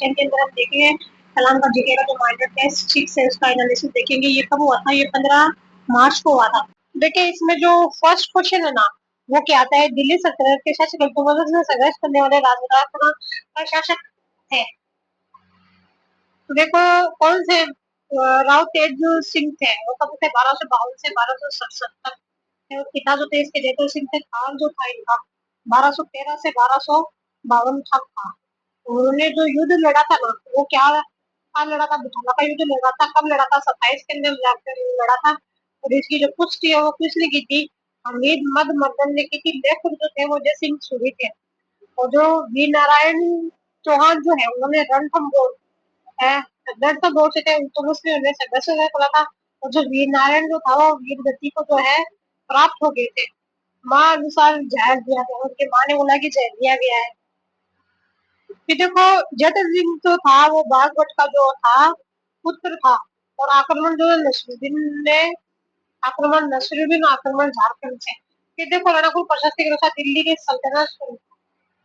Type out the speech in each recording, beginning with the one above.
Question के अंदर हम देखेंगे कलाम का जीके का जो माइनर टेस्ट 6 है उसका एनालिसिस देखेंगे। ये कब हुआ था? ये 15 मार्च को हुआ था। देखिए इसमें जो फर्स्ट क्वेश्चन है ना वो क्या आता है, दिल्ली सल्तनत के शासक अकबर से संघर्ष करने वाले राजनेता प्रशासक थे। तो देखो कौन से राव तेज सिंह थे, वो कब थे? 1252 से 1267 तक। पिता जो थे इसके जयपुर सिंह थे, काल जो था इनका 1213 से 1252 तक था। उन्होंने जो युद्ध लड़ा था ना वो क्या लड़ा था? बुथाना का युद्ध लड़ा था। कब लड़ा था? 27 के अंदर जाकर लड़ा था। और इसकी जो पुष्टि है वो किसने की थी? हमीद मद मर्दन ने की थी। लेखक जो थे वो जय सिंह सूरी थे। और जो वीर नारायण चौहान जो है उन्होंने रणथंबोर है रणथंबोर से थे, तो मुस्लिम ने संघर्ष करा था। और जो वीर नारायण जो था वो वीर गति को जो है प्राप्त हो गए थे। माँ अनुसार जहर दिया गया, उनके माँ ने बोला कि जहर दिया गया है। कि देखो जैतन सिंह जो था वो बागवट का जो था पुत्र था। और आक्रमण जो नसरुद्दीन आक्रमण झारखंड से। कि देखो रणकुल प्रशस्ति के अनुसार दिल्ली के सल्तनत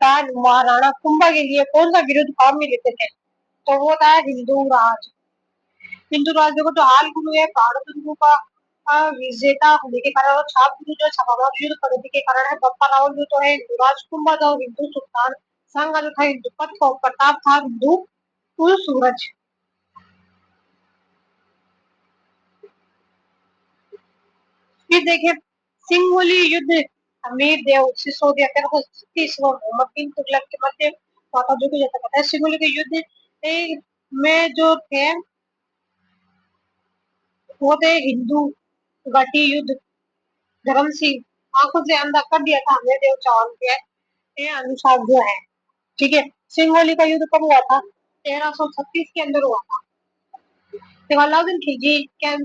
का महाराणा कुंभा के लिए कौन सा विरुद्ध काम में लेते थे? तो वो था हिंदू राज। हिंदू राज देखो जो हाल गुरु है पहाड़ गुरु का विजेता होने के कारण, और छाप गुरु जो छापामार युद्ध प्रगति के कारण है। बप्पा रावल जो तो है हिंदू राज, कुंभा जो हिंदू सुल्तान, संगा जो था हिंदू पथ, और प्रताप था हिंदू कुल सूरज। फिर देखिए सिंगोली युद्ध अमीर देव सिसोदिया 1330 मोहम्मद बिन तुगलक के मध्य हुआ था, जो कि जैसा पता है सिंगोली के युद्ध में जो थे वो थे हिंदू घाटी युद्ध। धर्म सिंह आंखों से अंधा कर दिया था हमें देव चौहान के अनुसार जो है। ठीक है, सिंगोली का युद्ध कब हुआ था? 1336 के अंदर हुआ था। तो अलाउद्दीन खिलजी के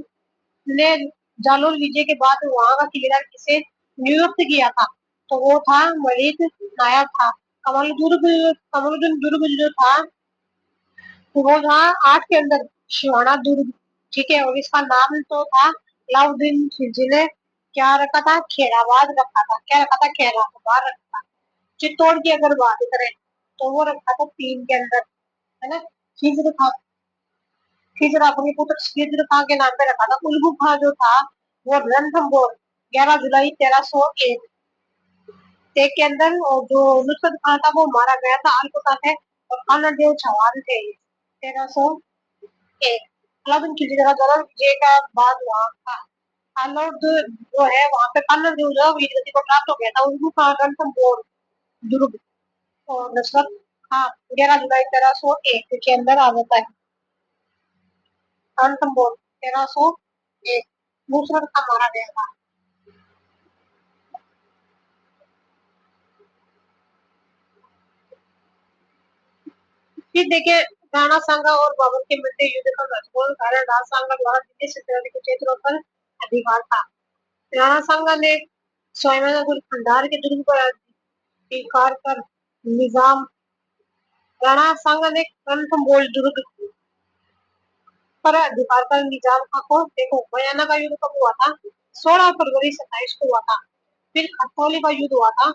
ने जालोर विजय के बाद वहां का किलेदार किसे नियुक्त किया था? तो वो था मलिक नायक था। कमलुद्दीन दुर्ग जो था वो था 8 के अंदर शिवाना दुर्ग। ठीक है, और इसका नाम तो था अलाउद्दीन खिलजी ने क्या रखा था? खेराबाद रखा था। क्या रखा था? खेराबाद रखा था। चित्तौड़ की अगर बात करें तो वो रखा था 3 के अंदर, है ना। खिजर था, खिजर अपने पुत्र खिजर खां के नाम पे रखा था। उल्गू खां जो था वो रणथंबोर 11 जुलाई 1301 के अंदर, और जो नुसरत खान था वो मारा गया था अलकता से। और कानरदेव चौहान थे 1301। अलाउद्दीन खिलजी का जन्म विजय का बाद वहां था अलाउद जो है वहां पे कानरदेव जो वीर गति को प्राप्त हो गया था। उल्गू खां रणथंबोर दुर्ग, और नुसरत खां 11 जुलाई 1301 के अंदर आ जाता है। रणथंबोर 1301 नुसरत खां मारा गया था। फिर देखिए राणा सांगा और बाबर के मध्य युद्ध का महत्वपूर्ण कारण राणा सांगा द्वारा दिल्ली सल्तनत के क्षेत्रों पर अधिकार था। राणा सांगा ने स्वयं खंडार के दुर्ग पर अधिकार कर निजाम राणा सांगा ने रणथंबोर दुर्ग पर अधिकार कर निजाम खां को देखो बयाना का युद्ध कब हुआ था? 16 फरवरी 27 को हुआ था। फिर खतौली का युद्ध हुआ था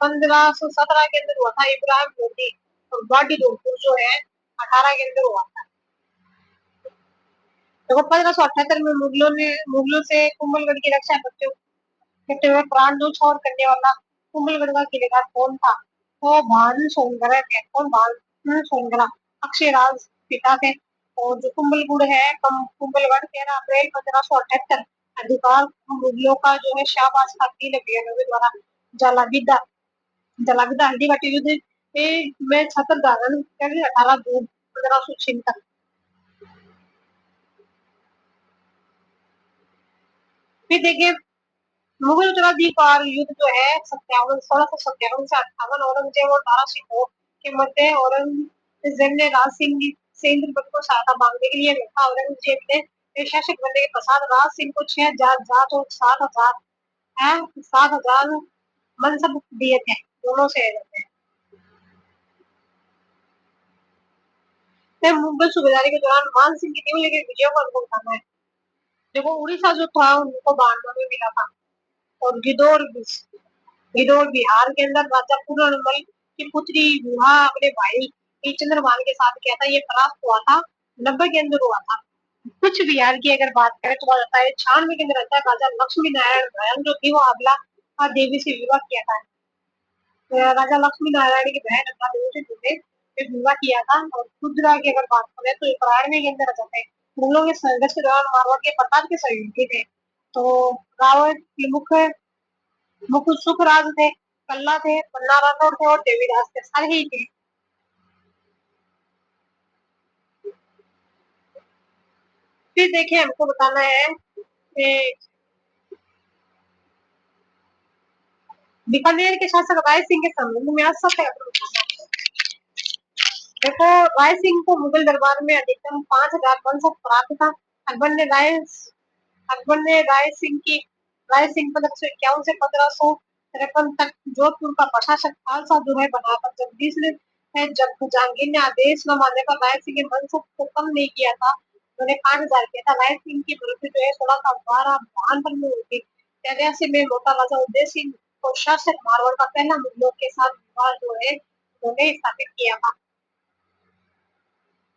1517 के अंदर हुआ था। इब्राहिम लोधी और बाटी जोधपुर जो है 18 के अंदर हुआ था। देखो 1578 में मुगलों से कुंभलगढ़ की रक्षा करते हुए प्राण न्यौछावर करने वाला कुंभलगढ़ का किलेदार कौन था? तो भानु सोनगरा थे। कौन? भानु सोनगरा अक्षयराज पिता थे। और जो कुंभलगढ़ है कुंभलगढ़ 13 अप्रैल 1578 अधिकार मुगलों का जो है शाहबाज खान द्वारा जलाविदा जलाविदा हल्दीघाटी युद्ध में छत्र धारण कर 18 जून 1506 फिर देखिए मुगल उत्तराधिकार युद्ध जो है 1657 से 58 औरंगजेब और दारा सिंह के मध्य औरंगजेब ने राज सिंह से इंद्रप्रस्थ को सहायता मांगने के लिए लिखा। औरंगजेब ने शासक बनने के पश्चात राज सिंह को 6000 जात और 7,000 मनसब दिए थे। दोनों से मुगल सूबेदारी के दौरान मान सिंह की निम्नलिखित विजयों का अनुभव करना है। देखो उड़ीसा जो था उनको 92 में मिला था। और गिदौर बिहार के अंदर राजा पूर्णमल की पुत्री विवाह अपने भाई कि चंद्रभान के साथ किया था, ये प्राप्त हुआ था 90 के अंदर हुआ था। कुछ बिहार की अगर बात करें तो बताता है 96 के अंदर रहता है राजा लक्ष्मी नारायण बयान जो थी वो अबला देवी से विवाह किया था। राजा लक्ष्मी नारायण की बहन अबला देवी से जुड़े विवाह किया था। और रुद्रा की अगर बात करें तो 91 के अंदर रहते हैं। मुगलों के संघर्ष के दौरान मारवाड़ के प्रताप के सहयोगी थे। तो रावण के मुख्य मुकुट सुखराज थे, कल्ला थे, पन्ना राठौड़ थे और देवीदास थे, सारे ही थे। फिर देखिए हमको बताना है कि बीकानेर के शासक राय सिंह के संबंध में आज सत्य घटना बताना है। देखो राय सिंह को मुगल दरबार में अधिकतम 5000 वंश प्राप्त था। अकबर ने राय अकबर ने राय सिंह 1551 से 1553 तक जोधपुर का प्रशासक खालसा दुर्ग बनाया था। जब जहांगीर ने आदेश न मानने पर राय सिंह के वंश को कम नहीं किया था, उन्होंने 5000 किया था। राय सिंह की मृत्यु जो है 1612 में हुई थी। 83 में मोटा राजा उदय सिंह को शासक मारवाड़ का पहला मुगलों के साथ विवाह जो है उन्होंने स्थापित किया था।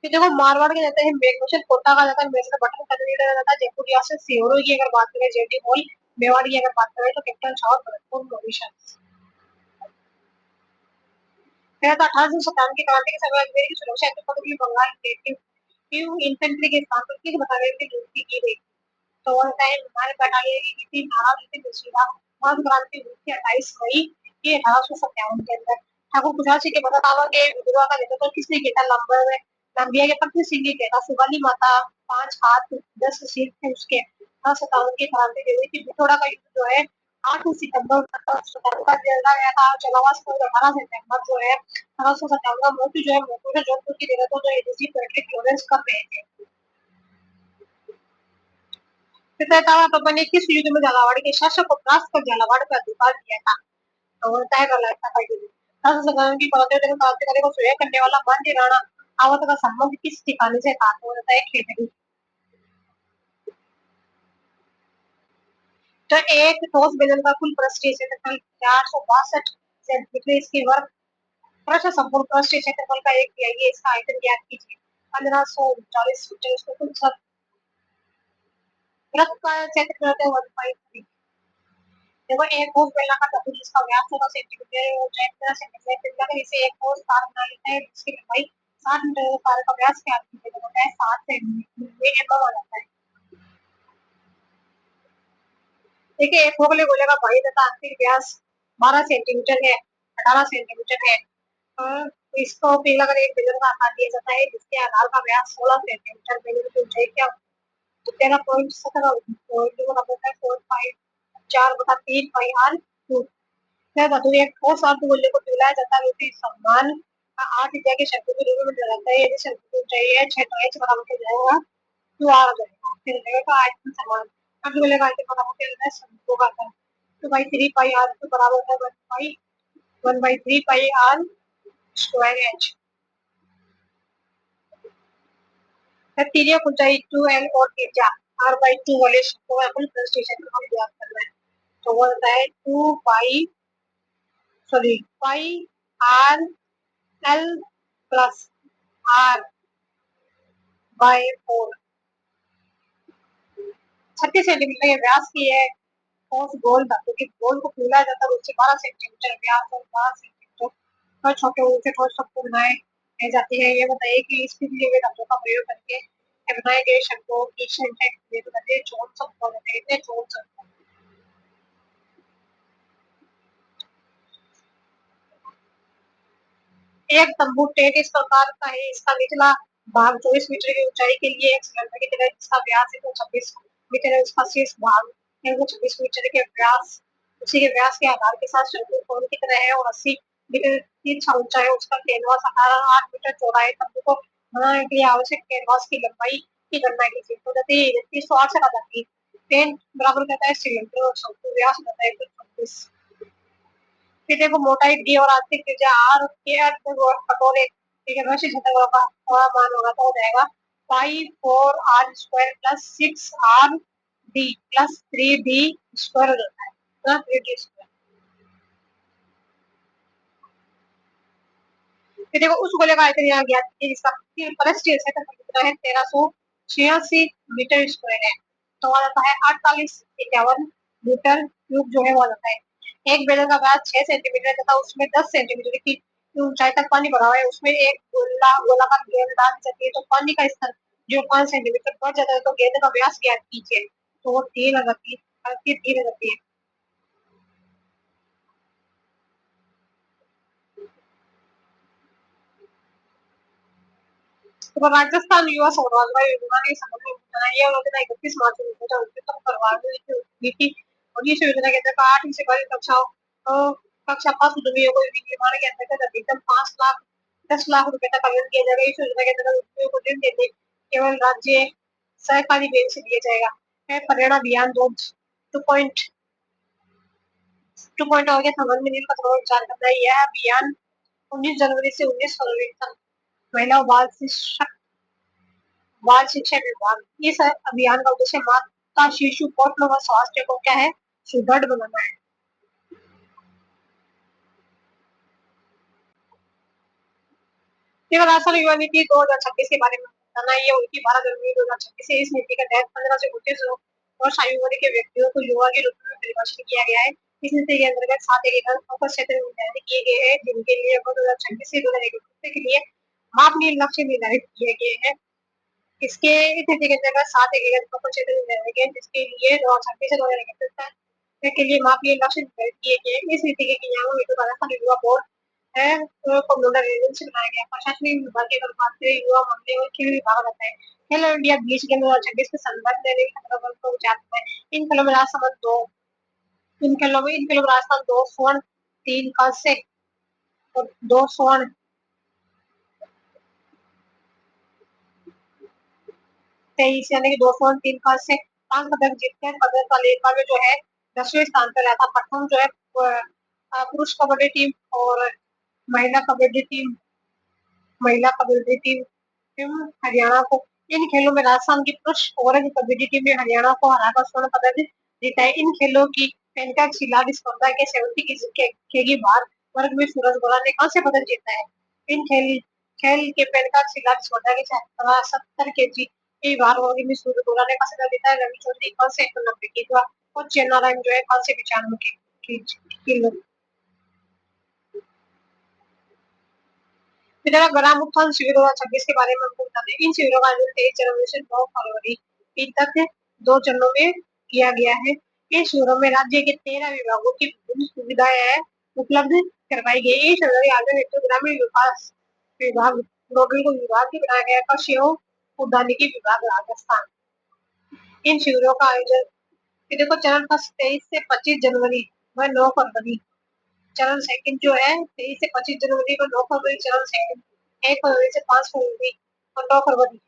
कि देखो मारवाड़ के जाते हैं मेघमोशन कोटा का जाता है मेसर बटन कन्वीनर जाता है जयपुर रियासत सिहोर की अगर बात करें जेडी मॉल मेवाड़ की अगर बात करें तो कैप्टन शाह भरतपुर मॉरिशस। फिर 1857 की क्रांति के समय अजमेर की सुरक्षा के पद की बंगाल नेटिव इन्फेंट्री के स्थान पर किस बटालियन की नियुक्ति की गई। तो टाइम हमारे बटालियन की थी महाराज मिश्रा। महान क्रांति हुई थी 28 मई के 1857 के अंदर। ठाकुर कुशासी के बता के विद्रोह का नेतृत्व किसने किया था लंबर में लंबिया के पत्नी सिंह ने किया था। शिवाली माता 5 हाथ 10 सिर थे उसके 1757 की क्रांति हुई थी। बिठोड़ा का युद्ध जो है 8 सितंबर का लड़ा गया था। चलावास को 18 सितंबर जो है 1857 का मोती जो है मोती से जोधपुर की जगह तो एडीजी पैट्रिक लॉरेंस कर रहे थे। पिता पापा ने किस युद्ध में झालावाड़ के शासक को परास्त कर झालावाड़ का अधिकार दिया था। तो बोलता है की क्रांतिकारी को सुलह करने वाला मांझी राणा आवत का संबंध किस ठिकाने से था। तो बोलता है खेतड़ी। तो एक ठोस बेलन का कुल पृष्ठीय क्षेत्रफल 462 सेंटीमीटर इसकी वर्ग प्रश्न संपूर्ण पृष्ठीय क्षेत्रफल का एक तिहाई इसका आयतन ज्ञात कीजिए। 1539 मीटर इसको कुल वृत्त का क्षेत्रफल होता है 1.3। देखो एक ठोस बेलनाकार धातु जिसका व्यास 16 सेंटीमीटर और ऊंचाई 15 सेंटीमीटर अगर इसे एक ठोस तार बना लेते हैं जिसकी लंबाई 60 मीटर और तार का व्यास क्या होता है 7 सेंटीमीटर ये एमएम आ जाता है। देखिए एक खोखले गोले का बाह्य तथा आंतरिक व्यास 12 सेंटीमीटर है 18 सेंटीमीटर है। तो इसको फिर अगर एक बेलन का आकार दिया जाता है जिसके आधार का व्यास 16 सेंटीमीटर बेलन की ऊंचाई क्या 13.17 धातु एक ठोस अर्धगोले को पिघलाया जाता है उसी समान 8 इंच के शंकु के रूप में जाता है। यदि शंकु की ऊंचाई है 6 इंच बराबर हो जाएगा तो आ जाएगा। फिर लगेगा आयतन समान अर्धगोले का आयतन बराबर क्या होता है शंकु का आकार। तो भाई 3 पाई आर के बराबर है 1/3 पाई आर स्क्वायर एच। तिर्यक ऊंचाई 2l और त्रिज्या r/2 वाले शब्दों का कुल प्रस्टेशन को हम ज्ञात करना है। तो वो होता है 2 pi sorry pi R L plus R by 4 36 centimetre के व्यास की है। ठोस गोल धातु के गोल को पिघलाया जाता है उससे 12 सेंटीमीटर व्यास और 12 सेंटीमीटर पर छोटे ऊंचे ठोस सबको बनाए जाती है। ये बताइए कि इस पिघले हुए धातु का प्रयोग करके बनाए गए शब्दों की संख्या कितनी है। बताइए जोन सब बोलते हैं जोन सब। एक तंबू टेंट इस प्रकार का है। इसका निचला भाग 24 मीटर की ऊंचाई के लिए एक सिलेंडर की तरह जिसका व्यास है 26 मीटर है उसका शीर्ष भाग 26 मीटर के व्यास उसी के व्यास के आधार के साथ शंकु कोण की तरह है और 80 मीटर की ऊंचा है। उसका कैनवास 8 मीटर चौड़ा है। तंबू को बनाने के लिए आवश्यक कैनवास की लंबाई की गणना कीजिए। तो जाती है 308 से जाती है। टेंट बराबर कहता है सिलेंडर और शंकु व्यास होता है 26। फिर देखो मोटाई डी और आंतरिक त्रिज्या आर के और कटोरे ठीक है वैसे घटकों का थोड़ा मान होगा तो हो जाएगा pi 4 r square plus 6 r d plus 3 d square हो जाता है प्लस 3 डी स्क्वायर। फिर देखो उस गोले का आयतन यहाँ ज्ञात कीजिए जिसका परस्टीय क्षेत्रफल कितना है 1386 मीटर स्क्वायर है। तो आ जाता है 4851 मीटर क्यूब जो है वो आ जाता है। एक बेलन का व्यास 6 सेंटीमीटर तथा उसमें 10 सेंटीमीटर की ऊंचाई तक पानी भरा हुआ है, उसमें एक गोलाकार गेंद डाल दी जाती है तो पानी का स्तर जो 5 सेंटीमीटर बढ़ जाता है तो गेंद का व्यास ज्ञात कीजिए। तो वो 3 आ जाती है। तो राजस्थान युवा संवर्धन योजना ने समग्र योजना है। यह योजना 31 मार्च 2019 तक करवाई गई थी और इस योजना के अंतर्गत 8वीं से 12वीं कक्षा पास उद्यमियों को निर्माण के अंतर्गत अधिकतम 5 लाख 10 लाख रुपए तक आवेदन किया जाएगा। इस योजना के अंतर्गत उद्यमियों को ऋण देने केवल राज्य सहकारी बैंक से दिया जाएगा। हरियाणा अभियान दो पॉइंट 2.0 के संबंध में नील विचार करना है। यह अभियान 19 जनवरी से 19 फरवरी तक महिला बाल शिक्षा विभाग इस अभियान का उद्देश्य माता शिशु पोषण व स्वास्थ्य को क्या है सुदृढ़ बनाना है। केवल आसन युवा नीति 2026 के बारे में बताना है। ये उनकी 12 जनवरी 2026 से इस नीति का तहत 15 से 29 वर्ष आयु वर्ग के व्यक्तियों को युवा के रूप में परिभाषित किया गया है। इस नीति के अंतर्गत 7 एकीकृत फोकस क्षेत्र निर्धारित किए गए हैं जिनके लिए 2026 से 2021 के लिए मापनीय लक्ष्य निर्धारित किए गए हैं। इसके इस नीति के अंतर्गत 7 एकीकृत फोकस क्षेत्र निर्धारित किए जिसके लिए 2026 से 2021 तक के लिए मापनीय लक्ष्य निर्धारित किए गए। इस नीति के क्रियान्वयन हेतु राजस्थान युवा बोर्ड है को नोडल एजेंसी बनाया गया। प्रशासनिक विभाग के कर्मचारी युवा मामले और खेल विभाग रहता है। खेलो इंडिया बीच गेम 2026 के संदर्भ में को विचार है। इन खेलों में राजस्थान इन खेलों में राजस्थान 2 स्वर्ण 3 कांस्य और 2 स्वर्ण 23 यानी कि 2 स्वर्ण 3 कांस्य 5 पदक जीतकर पदक तालिका में जो है 10वें स्थान पर रहता। प्रथम जो है पुरुष कबड्डी टीम और महिला कबड्डी टीम महिला कबड्डी टीम हरियाणा को इन खेलों में राजस्थान की पुरुष और कबड्डी टीम ने हरियाणा को हराकर स्वर्ण पदक जीता है। इन खेलों की पेंटा खिलाड़ी स्पर्धा के 70 केजी भार वर्ग में सूरज गोला ने कांस्य पदक जीता है। इन खेल के पेंटा खिलाड़ी स्पर्धा के 70 केजी के भार वर्ग में सूरज गोला ने कांस्य पदक जीता है। रवि चौधरी कांस्य 91 केजी और चेन्नारायण जो है कांस्य 95 इधर ग्राम उत्थान शिविर 2026 के बारे में हमको बताते हैं। इन शिविरों का आयोजन 23 जनवरी से 9 फरवरी तक 2 चरणों में किया गया है। इन शिविरों में राज्य के 13 विभागों की विभिन्न सुविधाएं उपलब्ध करवाई गई। इस शिविरों के आयोजन हेतु ग्रामीण विकास विभाग नोडल विभाग भी बनाया गया कृषि एवं उद्यानिकी विभाग राजस्थान। इन शिविरों का आयोजन देखो चरण फर्स्ट 23 से 25 जनवरी व 9 फरवरी। चरण सेकंड जो है 23 से 25 जनवरी को 9 फरवरी चरण सेकंड 1 फरवरी से 5 फरवरी और 9 फरवरी।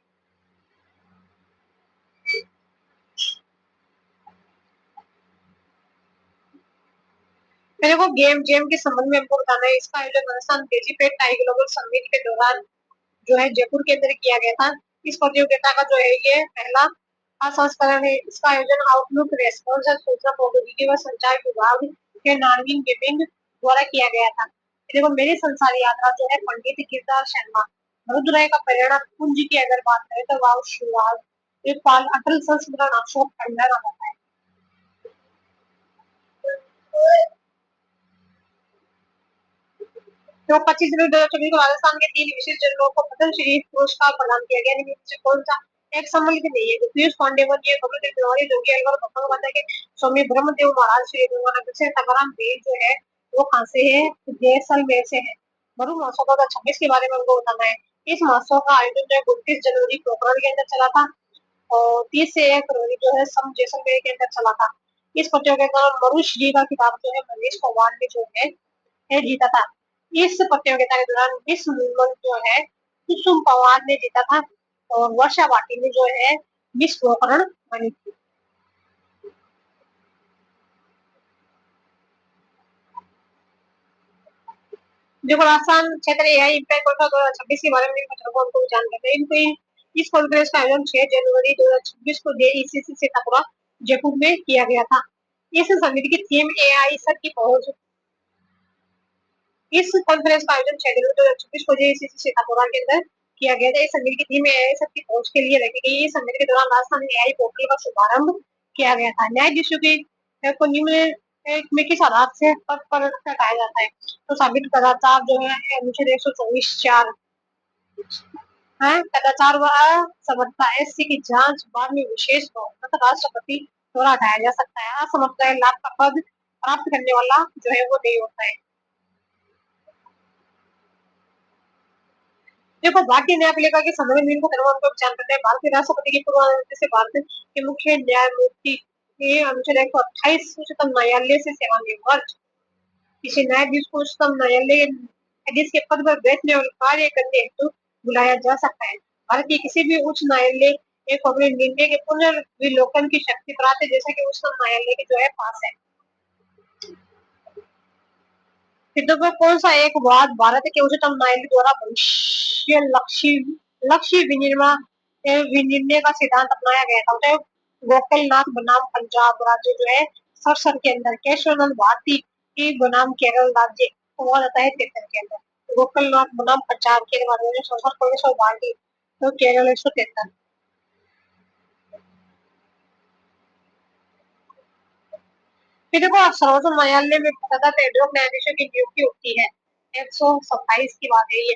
मेरे को गेम जेम के संबंध में हमको बताना है। इसका आयोजन राजस्थान देजीपेट टाइगर समिट के दौरान जो है जयपुर के अंदर किया गया था। इस प्रतियोगिता का जो है ये पहला संस्करण है। इसका आयोजन आउटलुक रेस्पॉन्स सूचना प्रौद्योगिकी व संचार विभाग के नारविंग गेमिंग द्वारा किया गया था। देखो मेरी संसार यात्रा जो है पंडित गिरदार शर्मा वडोदरा का प्रेरणा पुंज की अगर बात करें तो वाव शुरुआत एक पाल अटल संस्मरण अशोक खंडर आता है। तो 25 जनवरी 2024 को राजस्थान के 3 विशिष्ट जनों को पद्मश्री पुरस्कार प्रदान किया गया। इनमें से कौन सा एक सम्मिलित नहीं है। पीयूष पांडेवन जी कमलदेव तिवारी जोगी अलवर बसंत के स्वामी ब्रह्मदेव महाराज श्री गंगानगर से टकराम बेल जो है वो कहाँ से है जैसलमेर से है। मरु महोत्सव 2026 के बारे में हमको बताना है। इस महोत्सव का आयोजन जो है 29 जनवरी पोखरण के अंदर चला था और 30 से 1 फरवरी जो है सम जैसलमेर के अंदर चला था। इस प्रतियोगिता में मरुश्री का खिताब जो है मनीष पवार ने जो है जीता था। इस प्रतियोगिता के दौरान मिस मूवमेंट जो है कुसुम पवार ने जीता था और वर्षा भाटी ने जो है मिस गोकर्ण बनी थी। देखो राजस्थान क्षेत्र एआई इम्पैक्ट वर्षा 2026 के बारे में कुछ लोगों को जान लेते हैं। इनको इस कॉन्फ्रेंस का आयोजन 6 जनवरी 2026 को जेईसीसी से टकरा जयपुर में किया गया था। इस समिति की थीम एआई सबकी पहुंच इस कॉन्फ्रेंस का आयोजन 6 जनवरी 2024 को जेएसीसी सीतापुरा के अंदर किया गया था। इस सम्मेलन की थीम एआई सबकी पहुंच के लिए रखी गई। इस सम्मेलन के दौरान राजस्थान में एआई पोर्टल का शुभारंभ किया गया था। न्यायाधीशों की को निम्न में किस आधार से पद पर हटाया जाता है? तो साबित कराता जो है अनुच्छेद 124(4) है कदाचार व असमर्थता एससी की जांच बाद में विशेष बहुमत राष्ट्रपति द्वारा हटाया जा सकता है। असमर्थता लाभ का पद प्राप्त करने वाला जो है वो नहीं होता है। देखो भारतीय न्यायपालिका के संविधान नियम को धर्म को विचार करते हैं। भारतीय राष्ट्रपति की पूर्व से भारत के मुख्य न्यायमूर्ति के अनुच्छेद 128 उच्चतम न्यायालय से सेवानिवृत्त किसी न्यायाधीश को उच्चतम न्यायालय न्यायाधीश के पद पर बैठने और कार्य करने हेतु बुलाया जा सकता है। भारत के किसी भी उच्च न्यायालय एक अपने निर्णय के पुनर्विलोकन की शक्ति प्राप्त है, जैसा कि उच्चतम न्यायालय के जो है पास है। सिद्धों कौन सा एक वाद भारत के उच्चतम न्यायालय द्वारा भविष्य लक्ष्य विनिर्णय का सिद्धांत अपनाया गया था? तो गोकलनाथ बनाम पंजाब राज्य जो है सरसर के अंदर, केशवनंद भारती की बनाम केरल राज्य हुआ जाता है 73 के अंदर। गोकलनाथ बनाम पंजाब के बारे में सरसर केशव भारती तो केरल 173। फिर देखो सर्वोच्च न्यायालय में सतत एडहॉक न्यायाधीशों की नियुक्ति होती है। 127 की बात है ये।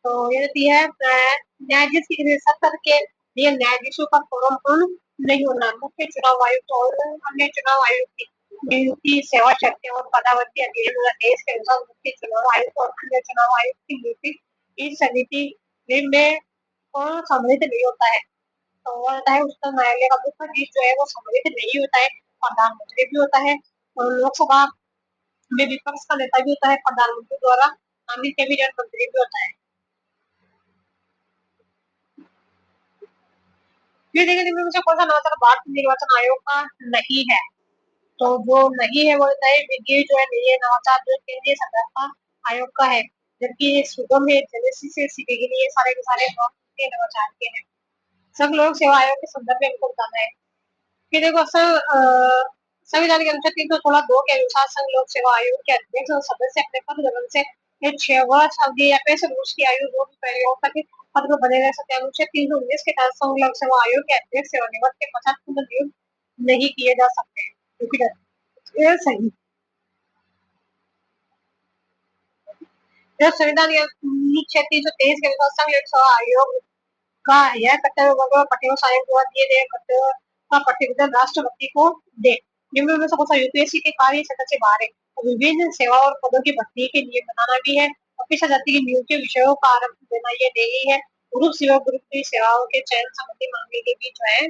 तो ये रहती है न्यायाधीश की सत्तर के लिए न्यायाधीशों का फोरम पूर्ण नहीं होना। मुख्य चुनाव आयुक्त और अन्य चुनाव आयुक्त की नियुक्ति सेवा शर्तें और पदावधि अधिनियम 2023 के अनुसार मुख्य चुनाव आयुक्त और अन्य चुनाव आयुक्त की नियुक्ति इस समिति में सम्मिलित नहीं होता है। तो वो होता है उच्चतम न्यायालय का मुख्य न्यायाधीश जो है वो सम्मिलित नहीं होता है। प्रधानमंत्री भी होता है और लोकसभा में विपक्ष का नेता भी होता है। प्रधानमंत्री द्वारा नामित कैबिनेट मंत्री भी होता है। ये देखिए मुझे कौन सा नवाचार भारतीय निर्वाचन आयोग का नहीं है? तो जो नहीं है वो होता है विधि जो है नहीं है नवाचार जो केंद्रीय सतर्कता आयोग का है, जबकि ये सुगम है जेनेसिस से सीखे के लिए सारे के सारे नवाचार के हैं। संघ लोक सेवा आयोग के संदर्भ में इनको बताना है कि देखो संविधान के अनुच्छेद 316(2) के अनुसार संघ लोक सेवा आयोग के अध्यक्ष और सदस्य अपने पद ग्रहण से 6 वर्ष अवधि या 65 वर्ष की आयु जो भी पहले तक पद पर बने रह सकते हैं। अनुच्छेद 319 के तहत संघ लोक सेवा आयोग के अध्यक्ष सेवानिवृत्त के पश्चात पुनर्नियुक्त नहीं किए जा सकते। ये सही जब संविधान के अनुच्छेद 323 के अनुसार संघ लोक सेवा आयोग का यह कर्तव्य वर्ग पटेल आयोग द्वारा दिए गए कर्तव्य का प्रतिवेदन राष्ट्रपति को दे। निम्न में से यूपीएससी के कार्य क्षेत्र से बाहर है। तो विभिन्न सेवा और पदों की भर्ती के लिए बनाना भी है। ऑफिसर जाति की नियुक्ति विषयों का आरंभ देना ये नहीं है। ग्रुप सेवा ग्रुप की सेवाओं के चयन संबंधी मामले के बीच जो है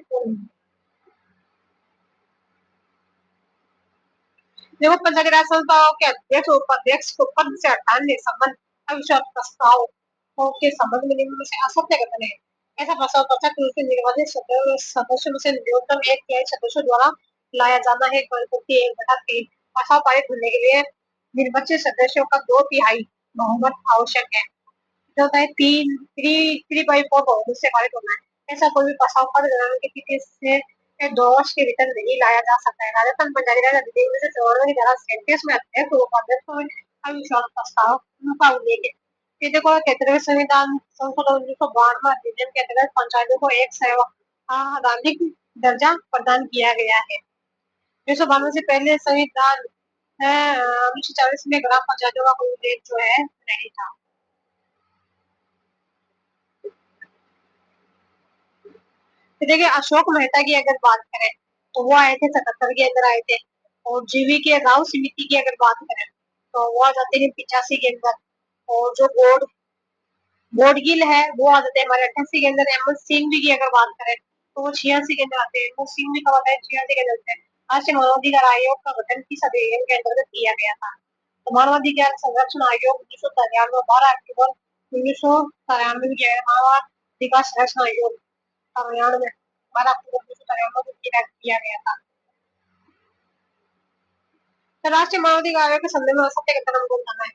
देखो पंचायती राज संस्थाओं के अध्यक्ष उपाध्यक्ष को पद से हटाने संबंध अविश्वास प्रस्ताव के संबंध में निम्न में से असत्य कथन है। ऐसा प्रस्ताव प्रत्यक्ष रूप से निर्वाचित सदस्यों में से न्यूनतम एक तिहाई सदस्यों द्वारा लाया जाना है। प्रस्ताव पारित होने के लिए निर्वाचित सदस्यों का 2/3 बहुमत आवश्यक है। जो होता है 3/4 बहुमत से पारित होना है। ऐसा कोई भी प्रस्ताव पद ग्रहण की तिथि से 2 वर्ष के भीतर नहीं लाया जा सकता है। राजस्थान पंचायती राज अधिनियम में से 94 की धारा 37 में अध्यक्ष और उपाध्यक्ष में अविश्वास प्रस्ताव का उल्लेख है। ये देखो 73वें संविधान संशोधन 1992 अधिनियम के अंतर्गत पंचायतों को एक संवैधानिक दर्जा प्रदान किया गया है। 1992 से पहले संविधान 1940 में ग्राम पंचायतों का कोई उल्लेख जो है नहीं था। तो देखिए अशोक मेहता की अगर बात करें तो वो आए थे 77 के अंदर आए थे। और जीवी के राव समिति की अगर बात करें तो वो आ जाते हैं 85 के अंदर। और जो बोर्डगिल है वो आ जाते हैं हमारे 88 के अंदर। अहमद सिंह की अगर बात करें तो वो 86 के अंदर आते हैं। अहमद सिंह भी कब आता है 86 के अंदर। राष्ट्रीय मानवाधिकार आयोग का गठन किस अधिनियम के अंतर्गत किया गया था? तो मानवाधिकार संरक्षण आयोग 1993 12 अक्टूबर 1993 में मानवाधिकार संरक्षण आयोग 93 12 अक्टूबर 1993 को किया गया था। तो राष्ट्रीय मानवाधिकार आयोग के संदर्भ में सत्य कथन हमको बताना है।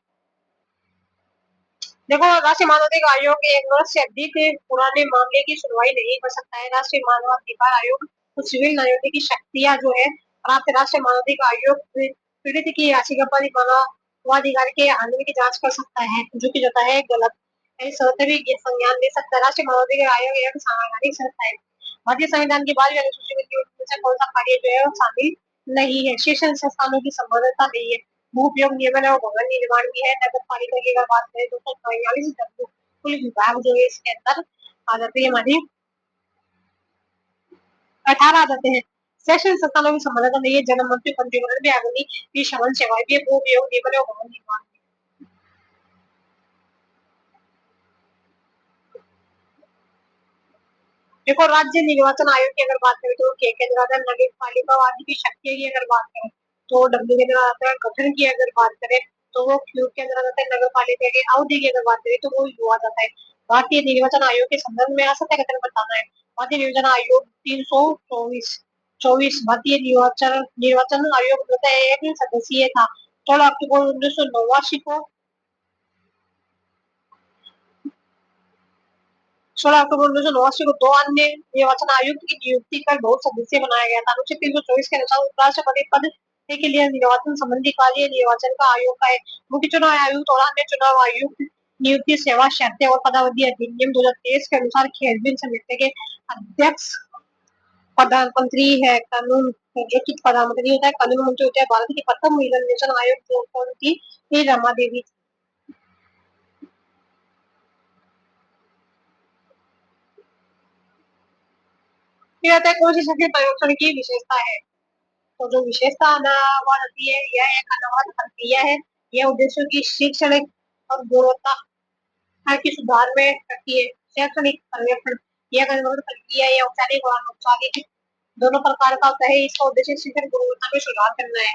देखो राष्ट्रीय मानवाधिकार आयोग 1 वर्ष से अधिक पुराने मामले की सुनवाई नहीं कर सकता है। राष्ट्रीय मानवाधिकार आयोग कुछ सिविल न्यायालय की शक्तियां जो है प्राप्त राष्ट्रीय मानवाधिकार आयोग पीड़ित की याचिका पर वो अधिकारी के आंदोलन की जांच कर सकता है जो कि जाता है गलत। सभी ये संज्ञान ले सकता है। राष्ट्रीय मानवाधिकार आयोग एक संवैधानिक संस्था है। भारतीय संविधान की 12वीं अनुसूची में निम्न से कौन सा कार्य जो है वो शामिल नहीं है? शिक्षण संस्थानों की संबद्धता नहीं है। भू उपयोग नियमन और भवन निर्माण भी है। नगर पालिका की अगर बात करें 244 कुल विभाग जो है इसके अंदर आ जाते हैं हमारी 18 आ जाते हैं। शैक्षणिक संस्थानों की संबद्धता नहीं है। जन्म मंत्री पंजीकरण भी आगनी की श्रवण सेवाएं भी है। भू उपयोग नियमन और भवन निर्माण। देखो राज्य निर्वाचन आयोग की अगर बात करें तो केंद्र नगर पालिका आदि की शक्ति की अगर बात करें तो डब्ल्यू के अंदर आता है। गठन की अगर बात करें तो वो क्यू के अंदर आता है। नगर पालिका की अवधि की अगर बात करें तो वो युवा जाता है। भारतीय निर्वाचन आयोग के संदर्भ में आ सकता है बताना है। भारतीय निर्वाचन आयोग 324 भारतीय निर्वाचन निर्वाचन आयोग होता है एक सदस्यीय था। 16 अक्टूबर 1989 को 16 अक्टूबर 1989 को दो अन्य निर्वाचन आयुक्त की नियुक्ति कर बहुत सदस्य बनाया गया था। अनुच्छेद 324 के अनुसार उपराष्ट्रपति पद के लिए निर्वाचन संबंधी कार्य निर्वाचन का आयोग का है। मुख्य चुनाव आयुक्त और अन्य चुनाव आयुक्त नियुक्ति सेवा शर्तें और पदावधि अधिनियम 2023 के अनुसार खेलबिन समिति के अध्यक्ष प्रधानमंत्री है। कानून जो कि प्रधानमंत्री होता है कानून मंत्री होता है। भारत की प्रथम महिला निर्वाचन आयोग जो कौन थी रमा देवी। फिर आता है कौन सी शक्ति परिवर्तन की विशेषता है। तो जो विशेषता अनावरण होती है यह एक अनावरण प्रक्रिया है। यह उद्देश्यों की शैक्षणिक और गुणवत्ता की सुधार में करती है। शैक्षणिक सर्वेक्षण यह अनावरण प्रक्रिया या औपचारिक और अनौपचारिक दोनों प्रकार का होता है। इसका उद्देश्य शिक्षण गुणवत्ता में सुधार करना है।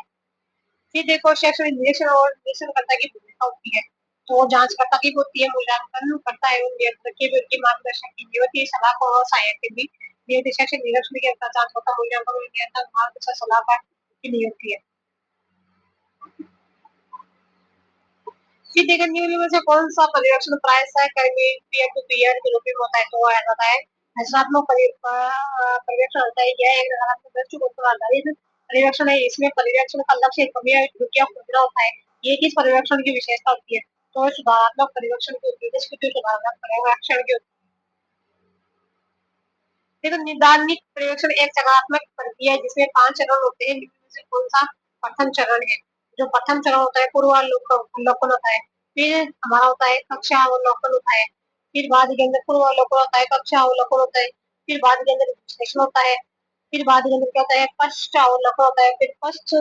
फिर देखो शैक्षणिक निरीक्षण और निरीक्षणकर्ता की भूमिका होती है। तो जांचकर्ता की होती है मूल्यांकन करता है नियंत्रक की भी मार्गदर्शक की भी होती है सलाह और सहायक भी नियुक्ति शैक्षणिक निरीक्षण के जांचकर्ता मूल्यांकन नियंत्रण मार्गदर्शक सलाहकार की नियुक्ति है। फिर देखिए निम्न में से कौन सा पर्यवेक्षण प्रायः कर्मी पीयर टू पीयर के रूप में होता है। तो ऐसा है रचनात्मक पर्यवेक्षण होता है। यह एक नकारात्मक दृष्टिकोण पर आधारित पर्यवेक्षण है। इसमें पर्यवेक्षण का लक्ष्य कमियां त्रुटियां खोजना होता है। ये किस पर्यवेक्षण की विशेषता होती है। तो सुधारात्मक पर्यवेक्षण की होती है। सुधारात्मक पर्यवेक्षण की देखो निदानिक पर्यवेक्षण एक सकारात्मक प्रक्रिया है जिसमें 5 चरण होते हैं। इनमें से कौन सा प्रथम चरण है। जो प्रथम चरण होता है पूर्वावलोकन होता है। फिर हमारा होता है कक्षा अवलोकन होता है। फिर बाद के अंदर पूर्वावलोकन होता है कक्षा अवलोकन होता है। फिर बाद के अंदर विश्लेषण होता है। फिर बाद के अंदर क्या होता है पश्च अवलोकन होता है। फिर पश्च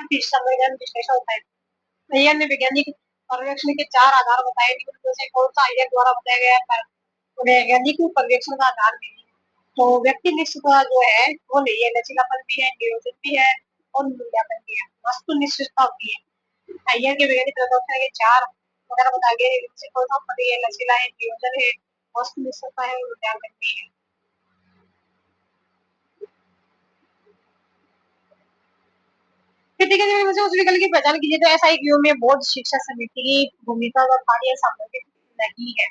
फिर संवेदन विश्लेषण होता है। अय्यर ने वैज्ञानिक पर्यवेक्षण के 4 आधार बताए जिनमें से कौन सा अय्यर द्वारा बताया गया वैज्ञानिक पर्यवेक्षण का आधार नहीं है। तो व्यक्ति निष्ठता जो है वो नहीं है। लचीलापन भी है नियोजन भी है और मूल्यांकन भी है। वस्तु निष्ठता भी है। अय्यर के वैज्ञानिक प्रदर्शन के 4 वगैरह बताए गए इनसे कौन सा है लचीला है नियोजन है वस्तु निष्ठता है मूल्यांकन भी है। फिर देखिए मुझे उस विकल्प की पहचान कीजिए। तो ऐसा एक में बोर्ड शिक्षा समिति की भूमिका और कार्य संबंधित नहीं है।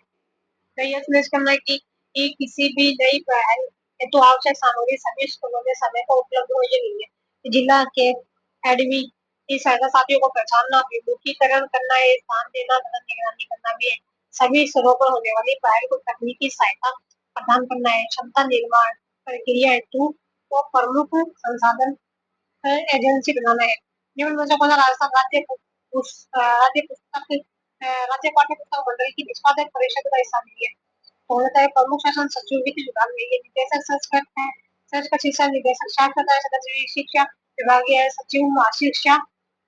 तो ये सुनिश्चित करना है कि किसी भी नई पहल हेतु आवश्यक सामग्री सभी स्कूलों में समय पर उपलब्ध हो ये नहीं है। जिला के एडमी की सहायता साथियों को पहचानना विमुखीकरण करना है स्थान देना तथा निगरानी करना भी है। सभी स्तरों पर होने वाली पहल को तकनीकी सहायता प्रदान करना है। क्षमता निर्माण प्रक्रिया हेतु तो प्रमुख संसाधन एजेंसी बनाना है। निम्न में से कौन सा राजस्थान राज्य पुस्तक राज्य पाठ्य पुस्तक मंडल की निष्पादक परिषद का हिस्सा नहीं है। तो होता है प्रमुख शासन सचिव वित्त विभाग में ये निदेशक संस्कृत है। संस्कृत शिक्षा निदेशक शासक है। सदस्य शिक्षा विभागीय सचिव महाशिक्षा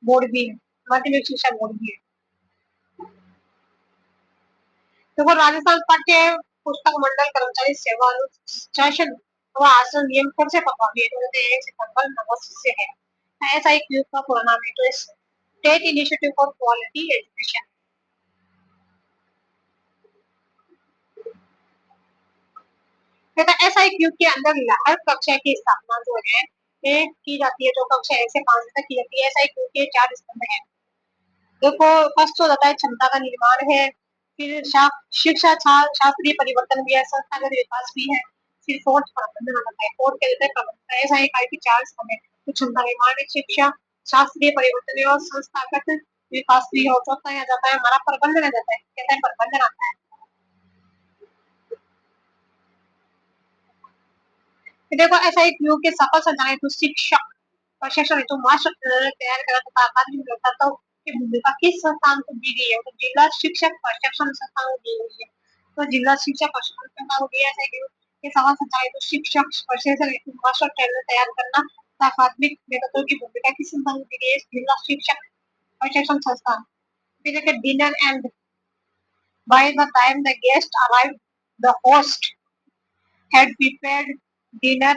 बोर्ड भी है। माध्यमिक शिक्षा बोर्ड भी है। देखो राजस्थान पाठ्य पुस्तक मंडल कर्मचारी सेवा अनुशासन व आसन नियम कब से प्रभावी है। तो 1 सितंबर 1989 से है। ऐसा एक युग का पूरा नाम है। तो state initiative for quality education. तथा ऐसा एक युग के अंदर हर कक्षा की स्थापना जो है की जाती है। जो कक्षा 1 से 5 तक की जाती है। ऐसा एक युग के 4 स्तंभ है। देखो फर्स्ट हो जाता है क्षमता का निर्माण है। फिर शिक्षा शास्त्रीय परिवर्तन भी है। संस्थागत विकास भी है। फिर फोर्थ प्रबंधन होता है। फोर्थ के देते हैं प्रबंधन। ऐसा एक आई की 4 स्तंभ है। तो क्षमता निर्माण शिक्षा शास्त्रीय परिवर्तन और संस्थागत विकास भी हो चौथा आ जाता है हमारा प्रबंधन आ जाता है कहता है प्रबंधन आता है। देखो ऐसा एक युग के सफल संचालन हेतु शिक्षक प्रशिक्षण हेतु मास्टर तैयार करा तथा अकादमिक व्यवस्था की भूमिका किस संस्थान को दी गई है तो जिला शिक्षक प्रशिक्षण संस्थान को दी गई है। तो जिला शिक्षक प्रशिक्षण संस्थान को दिया है कि सफल संचालन हेतु शिक्षक प्रशिक्षण हेतु मास्टर ट्रेनर तैयार करना तथा अकादमिक व्यवस्था की भूमिका किस संस्थान को दी गई है जिला शिक्षक प्रशिक्षण संस्थान। फिर है dinner and by the time the guest arrived the host had prepared dinner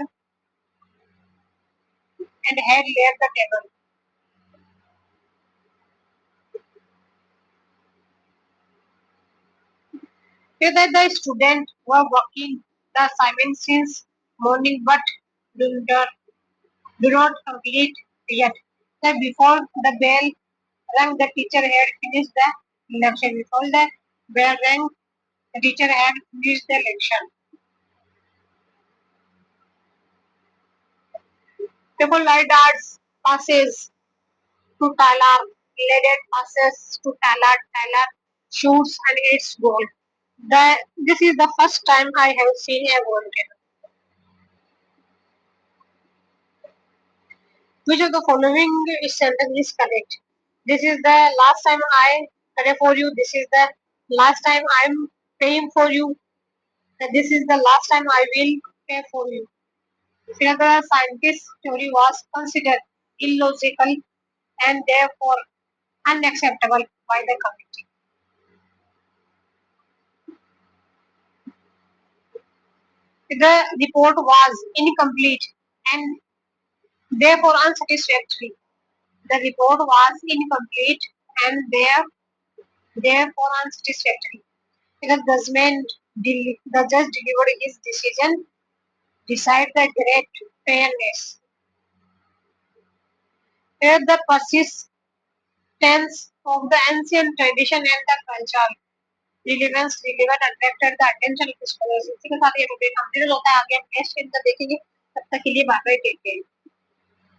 and had laid the table. Say that the students were working the assignment since morning but do not, do not complete yet. That before the bell rang, the teacher had finished the lecture. Before the bell rang, the teacher had finished the lecture. People light arts passes to Talar, leaded passes to Talar, Talar shoots and its goal. This is the first time I have seen a volcano. Which of the following sentence is correct? This is the last time I pay for you. This is the last time I'm paying for you. This is the last time I will pay for you. Here the scientist's theory was considered illogical and therefore unacceptable by the committee. The report was incomplete and therefore unsatisfactory. The report was incomplete and therefore unsatisfactory. The judge delivered his decision, decide the great fairness. Here the persistence of the ancient tradition and the cultural relevance relevant attracted the attention of scholars. इसी के साथ ये topic complete होता है आगे हम next के अंदर देखेंगे तब तक के लिए बाय बाय टेक केयर।